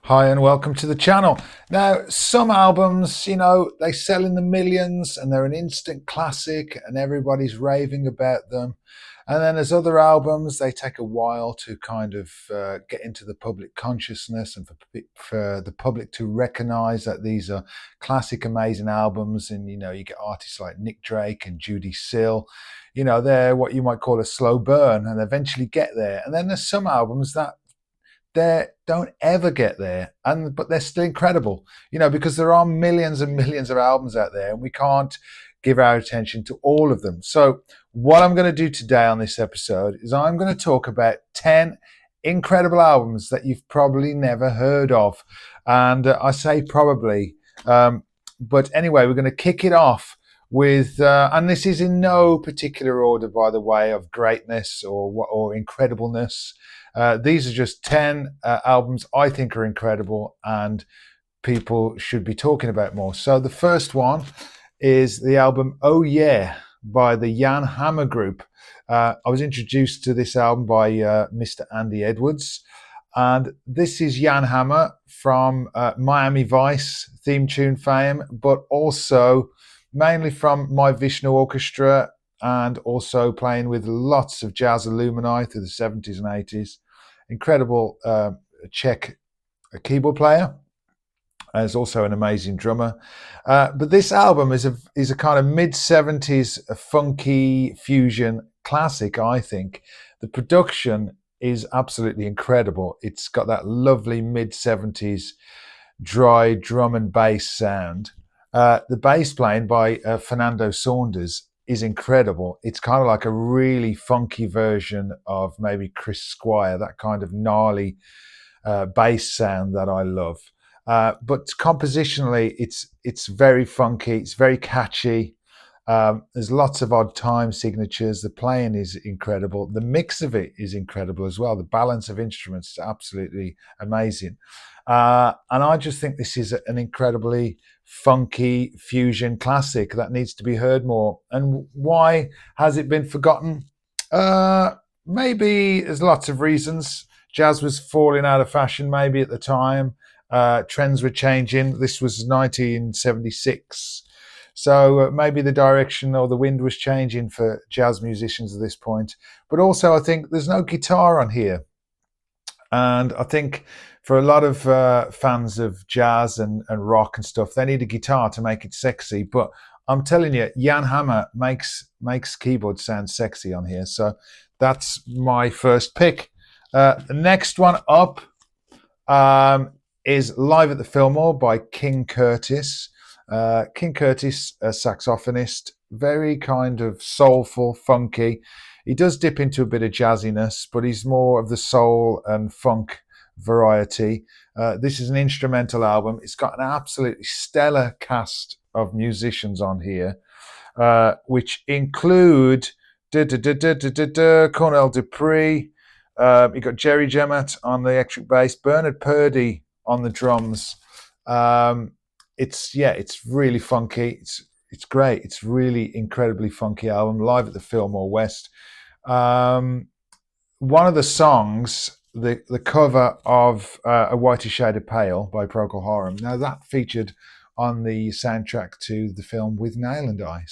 Hi and welcome to the channel. Now, some albums, they sell in the millions and they're an instant classic and everybody's raving about them. And then there's other albums, they take a while to kind of get into the public consciousness and for the public to recognize that these are classic, amazing albums. And, you get artists like Nick Drake and Judy Sill. They're what you might call a slow burn and eventually get there. And then there's some albums that they don't ever get there, but they're still incredible, because there are millions and millions of albums out there and we can't give our attention to all of them. So what I'm going to do today on this episode is I'm going to talk about 10 incredible albums that you've probably never heard of. And I say probably, but anyway, we're going to kick it off with, and this is in no particular order, by the way, of greatness or incredibleness. These are just 10 albums I think are incredible and people should be talking about more. So the first one is the album Oh Yeah by the Jan Hammer Group. I was introduced to this album by Mr. Andy Edwards. And this is Jan Hammer from Miami Vice theme tune fame, but also mainly from My Vishnu Orchestra and also playing with lots of jazz alumni through the 70s and 80s. Incredible Czech keyboard player. Is also an amazing drummer. But this album is a kind of mid-70s funky fusion classic, I think. The production is absolutely incredible. It's got that lovely mid-70s dry drum and bass sound. The bass playing by Fernando Saunders is incredible. It's kind of like a really funky version of maybe Chris Squire, that kind of gnarly bass sound that I love. But compositionally, it's very funky. It's very catchy. There's lots of odd time signatures. The playing is incredible. The mix of it is incredible as well. The balance of instruments is absolutely amazing. And I just think this is an incredibly funky fusion classic that needs to be heard more. And why has it been forgotten? Maybe there's lots of reasons. Jazz was falling out of fashion maybe at the time. Trends were changing. This was 1976. So maybe the direction or the wind was changing for jazz musicians at this point. But also I think there's no guitar on here. And I think for a lot of fans of jazz and rock and stuff, they need a guitar to make it sexy. But I'm telling you, Jan Hammer makes keyboard sound sexy on here. So that's my first pick. The next one up is Live at the Fillmore by King Curtis. King Curtis, a saxophonist, very kind of soulful, funky. He does dip into a bit of jazziness, but he's more of the soul and funk variety. This is an instrumental album. It's got an absolutely stellar cast of musicians on here, which include Cornell Dupree. You got Jerry Jemmett on the electric bass, Bernard Purdie on the drums. It's really funky. It's great. It's really incredibly funky album. Live at the Fillmore West. One of the songs, the cover of A Whiter Shade of Pale by Procol Harum. Now that featured on the soundtrack to the film With Nail and I.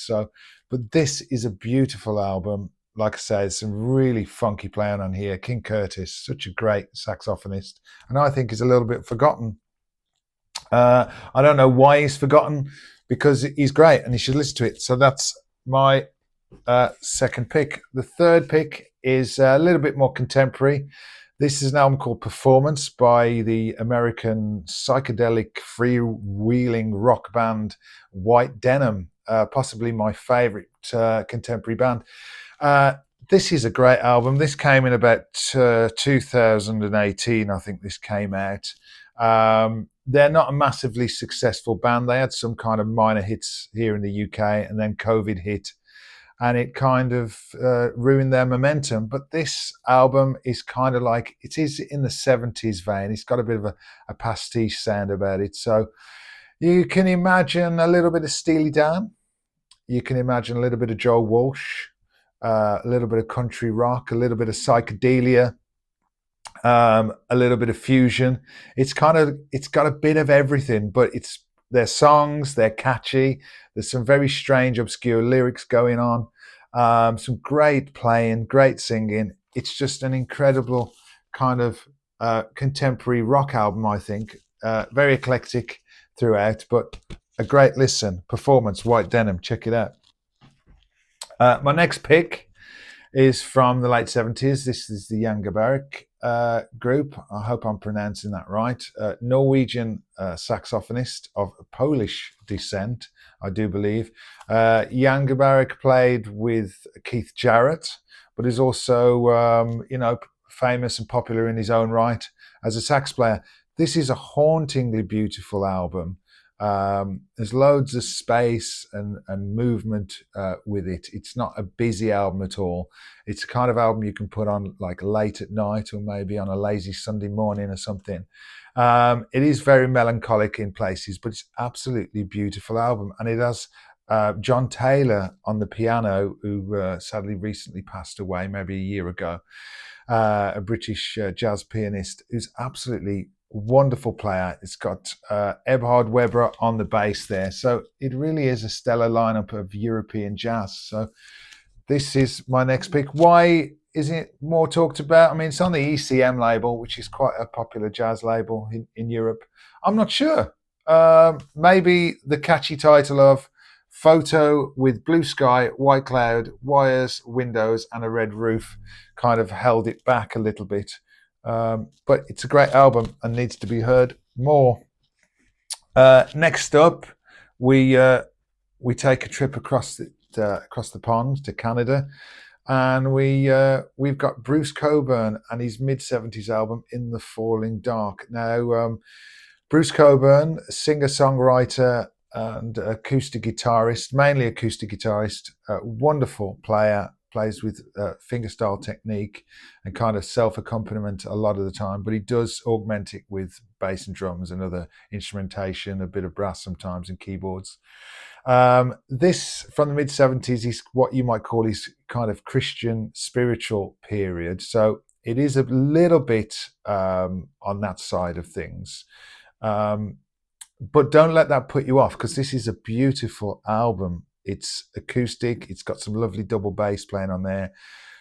But this is a beautiful album. Like I say, there's some really funky playing on here. King Curtis, such a great saxophonist, and I think he's a little bit forgotten. I don't know why he's forgotten, because he's great and you should listen to it. So that's my second pick. The third pick is a little bit more contemporary. This is an album called Performance by the American psychedelic freewheeling rock band White Denim, possibly my favorite contemporary band. This is a great album. This came in about 2018, I think this came out. They're not a massively successful band. They had some kind of minor hits here in the UK, and then COVID hit, and it kind of ruined their momentum. But this album is kind of like, it is in the 70s vein. It's got a bit of a pastiche sound about it. So you can imagine a little bit of Steely Dan. You can imagine a little bit of Joe Walsh, a little bit of country rock, a little bit of psychedelia. a little bit of fusion. It's got a bit of everything, but their songs, they're catchy. There's some very strange, obscure lyrics going on. Some great playing, great singing. It's just an incredible kind of contemporary rock album, I think. Very eclectic throughout, but a great listen. Performance, White Denim. Check it out. My next pick is from the late 70s. This is the Garbarek Group. I hope I'm pronouncing that right. Norwegian saxophonist of Polish descent, I do believe. Garbarek played with Keith Jarrett, but is also, famous and popular in his own right as a sax player. This is a hauntingly beautiful album. There's loads of space and movement with it. It's not a busy album at all. It's a kind of album you can put on like late at night or maybe on a lazy Sunday morning or something. It is very melancholic in places, but it's absolutely beautiful album. And it has John Taylor on the piano, who sadly recently passed away, maybe a year ago. A British jazz pianist who's absolutely wonderful player. It's got Eberhard Weber on the bass there. So it really is a stellar lineup of European jazz. So this is my next pick. Why isn't it more talked about? I mean, it's on the ECM label, which is quite a popular jazz label in Europe. I'm not sure. Maybe the catchy title of Photo with Blue Sky, White Cloud, Wires, Windows, and a Red Roof kind of held it back a little bit. But it's a great album and needs to be heard more. Next up, we take a trip across the pond to Canada, and we've got Bruce Cockburn and his mid-70s album In the Falling Dark. Now, Bruce Cockburn, singer-songwriter and acoustic guitarist, mainly acoustic guitarist, wonderful player, plays with fingerstyle technique and kind of self-accompaniment a lot of the time, but he does augment it with bass and drums and other instrumentation, a bit of brass sometimes and keyboards. This, from the mid-70s, is what you might call his kind of Christian spiritual period. So it is a little bit on that side of things. But don't let that put you off, because this is a beautiful album. It's acoustic. It's got some lovely double bass playing on there,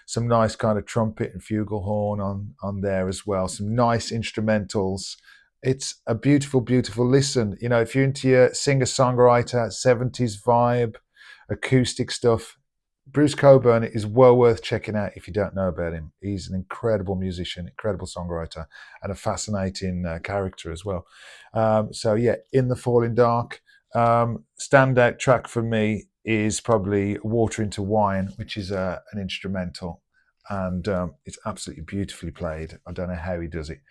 some nice kind of trumpet and flugelhorn on there as well, some nice instrumentals. It's a beautiful, beautiful listen. You know, if you're into your singer-songwriter, 70s vibe, acoustic stuff, Bruce Cockburn is well worth checking out if you don't know about him. He's an incredible musician, incredible songwriter, and a fascinating character as well. So yeah, In the Falling Dark. Standout track for me is probably Water into Wine, which is an instrumental, and it's absolutely beautifully played. I don't know how he does it.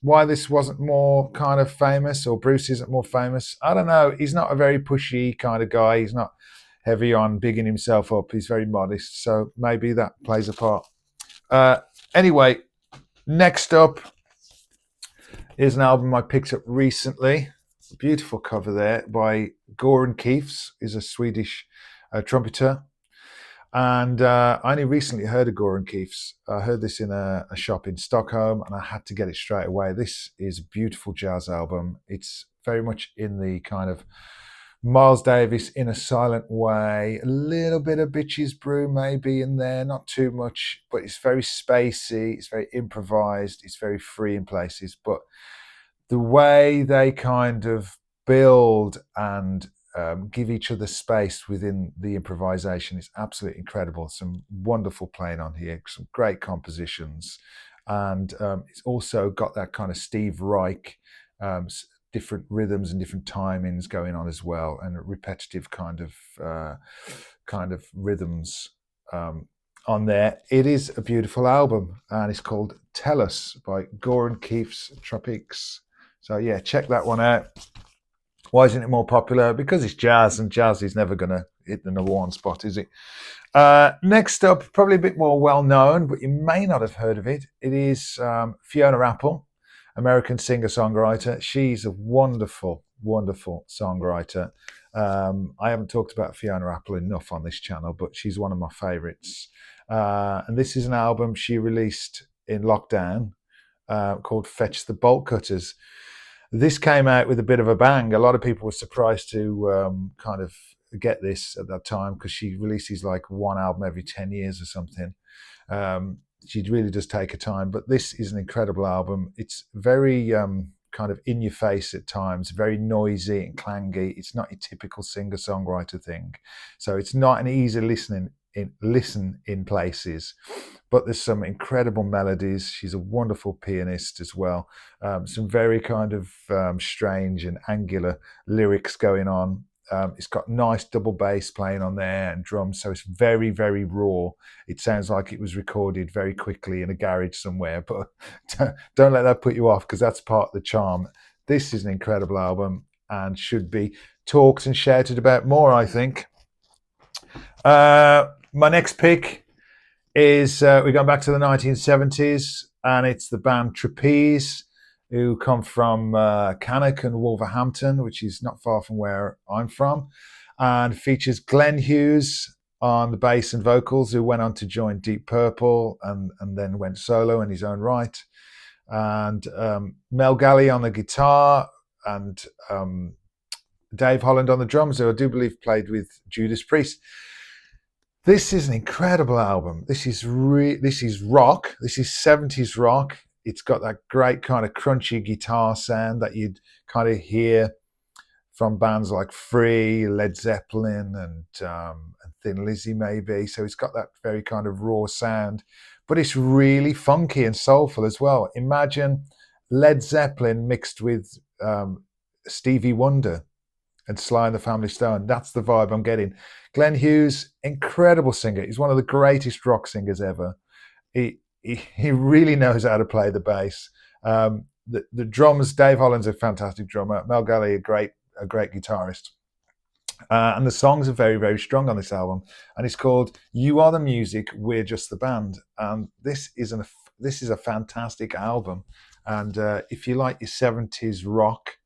Why this wasn't more kind of famous, or Bruce isn't more famous, I don't know. He's not a very pushy kind of guy. He's not heavy on bigging himself up. He's very modest, so maybe that plays a part. Anyway, next up is an album I picked up recently. Beautiful cover there by Goran Kee. Is a Swedish trumpeter, and I only recently heard of Goran Kee. I heard this in a shop in Stockholm, and I had to get it straight away. This is a beautiful jazz album. It's very much in the kind of Miles Davis in a silent way, a little bit of Bitches Brew maybe in there, not too much, but it's very spacey, it's very improvised, it's very free in places. But the way they kind of build and give each other space within the improvisation is absolutely incredible. Some wonderful playing on here, some great compositions. And it's also got that kind of Steve Reich different rhythms and different timings going on as well, and repetitive kind of rhythms on there. It is a beautiful album, and it's called Telus by Goran Kee Trapeze. So yeah, check that one out. Why isn't it more popular? Because it's jazz, and jazz is never going to hit the number one spot, is it? Next up, probably a bit more well known, but you may not have heard of it. It is Fiona Apple, American singer-songwriter. She's a wonderful, wonderful songwriter. I haven't talked about Fiona Apple enough on this channel, but she's one of my favorites. And this is an album she released in lockdown called Fetch the Bolt Cutters. This came out with a bit of a bang. A lot of people were surprised to kind of get this at that time, because she releases like one album every 10 years or something. She really does take her time, but this is an incredible album. It's very kind of in your face at times, very noisy and clangy. It's not your typical singer-songwriter thing. So it's not an easy listen in places, but there's some incredible melodies. She's a wonderful pianist as well. Some very kind of strange and angular lyrics going on. It's got nice double bass playing on there and drums, so it's very, very raw. It sounds like it was recorded very quickly in a garage somewhere, but don't let that put you off, because that's part of the charm. This is an incredible album and should be talked and shouted about more, I think. My next pick is we're going back to the 1970s, and it's the band Trapeze, who come from Cannock and Wolverhampton, which is not far from where I'm from, and features Glenn Hughes on the bass and vocals, who went on to join Deep Purple and then went solo in his own right, and Mel Galley on the guitar, and Dave Holland on the drums, who I do believe played with Judas Priest. This is an incredible album. This is rock. This is 70s rock. It's got that great kind of crunchy guitar sound that you'd kind of hear from bands like Free, Led Zeppelin, and Thin Lizzy maybe. So it's got that very kind of raw sound, but it's really funky and soulful as well. Imagine Led Zeppelin mixed with Stevie Wonder and Sly and the Family Stone. That's the vibe I'm getting. Glenn Hughes, incredible singer. He's one of the greatest rock singers ever. He really knows how to play the bass. The drums, Dave Holland's a fantastic drummer. Mel Galley, a great guitarist. And the songs are very, very strong on this album. And it's called You Are the Music, We're Just the Band. And this is a fantastic album. And if you like your 70s rock,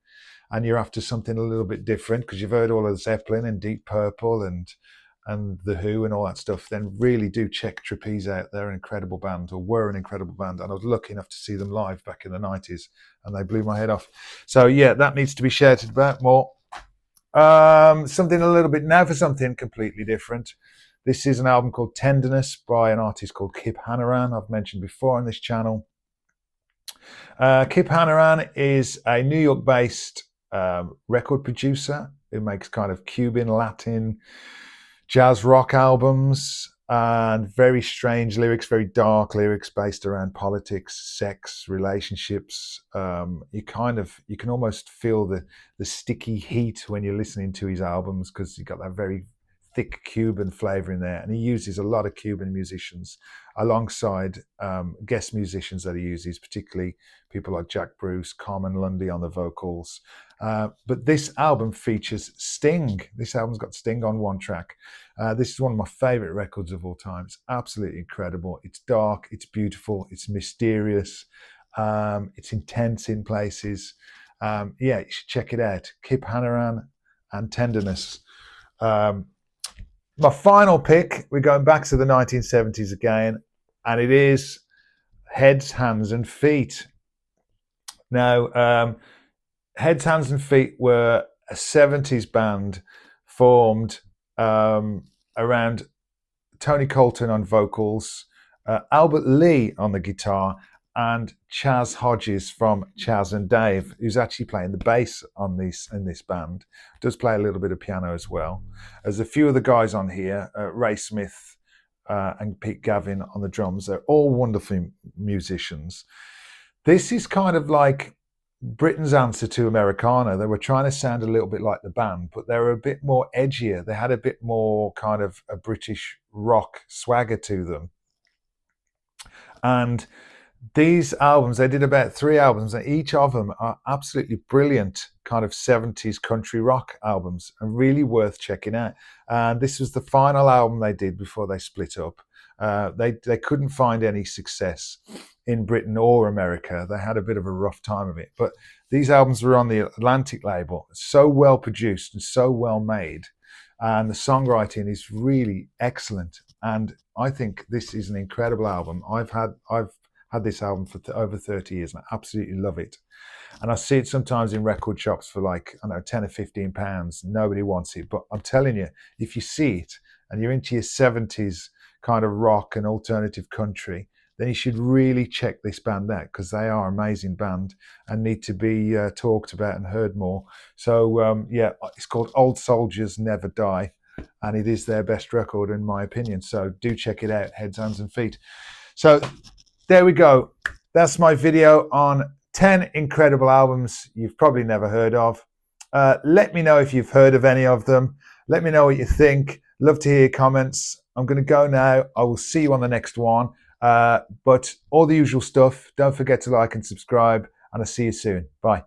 and you're after something a little bit different, because you've heard all of Zeppelin and Deep Purple and The Who and all that stuff, then really do check Trapeze out. They're an incredible band, or were an incredible band. And I was lucky enough to see them live back in the 90s, and they blew my head off. So yeah, that needs to be shouted about more. Something a little bit now for something completely different. This is an album called Tenderness by an artist called Kip Hanrahan, I've mentioned before on this channel. Kip Hanrahan is a New York-based record producer who makes kind of Cuban, Latin, jazz rock albums, and very strange lyrics, very dark lyrics based around politics, sex, relationships. You can almost feel the sticky heat when you're listening to his albums, because you've got that very thick Cuban flavor in there, and he uses a lot of Cuban musicians alongside guest musicians that he uses, particularly people like Jack Bruce, Carmen Lundy on the vocals. But this album features Sting. This album's got Sting on one track. This is one of my favorite records of all time. It's absolutely incredible. It's dark, it's beautiful, it's mysterious, it's intense in places. Yeah, you should check it out. Kip Hanrahan and Tenderness. My final pick, we're going back to the 1970s again, and it is Heads, Hands and Feet. Now, Heads, Hands and Feet were a 70s band formed around Tony Colton on vocals, Albert Lee on the guitar, and Chaz Hodges from Chaz and Dave, who's actually playing the bass in this band. Does play a little bit of piano as well. There's a few of the guys on here, Ray Smith and Pete Gavin on the drums. They're all wonderful musicians. This is kind of like Britain's answer to Americana. They were trying to sound a little bit like the band, but they were a bit more edgier. They had a bit more kind of a British rock swagger to them. And these albums, they did about 3 albums, and each of them are absolutely brilliant kind of 70s country rock albums and really worth checking out. And this was the final album they did before they split up. They couldn't find any success in Britain or America. They had a bit of a rough time of it. But these albums were on the Atlantic label, so well produced and so well made. And the songwriting is really excellent. And I think this is an incredible album. I've had this album for over 30 years and I absolutely love it. And I see it sometimes in record shops for like, I don't know, 10 or 15 pounds. Nobody wants it. But I'm telling you, if you see it and you're into your 70s kind of rock and alternative country, then you should really check this band out because they are an amazing band and need to be talked about and heard more. So, yeah, it's called Old Soldiers Never Die. And it is their best record, in my opinion. So do check it out, Heads, Hands and Feet. So there we go. That's my video on 10 incredible albums you've probably never heard of. Let me know if you've heard of any of them. Let me know what you think. Love to hear your comments. I'm going to go now. I will see you on the next one. But all the usual stuff. Don't forget to like and subscribe. And I'll see you soon. Bye.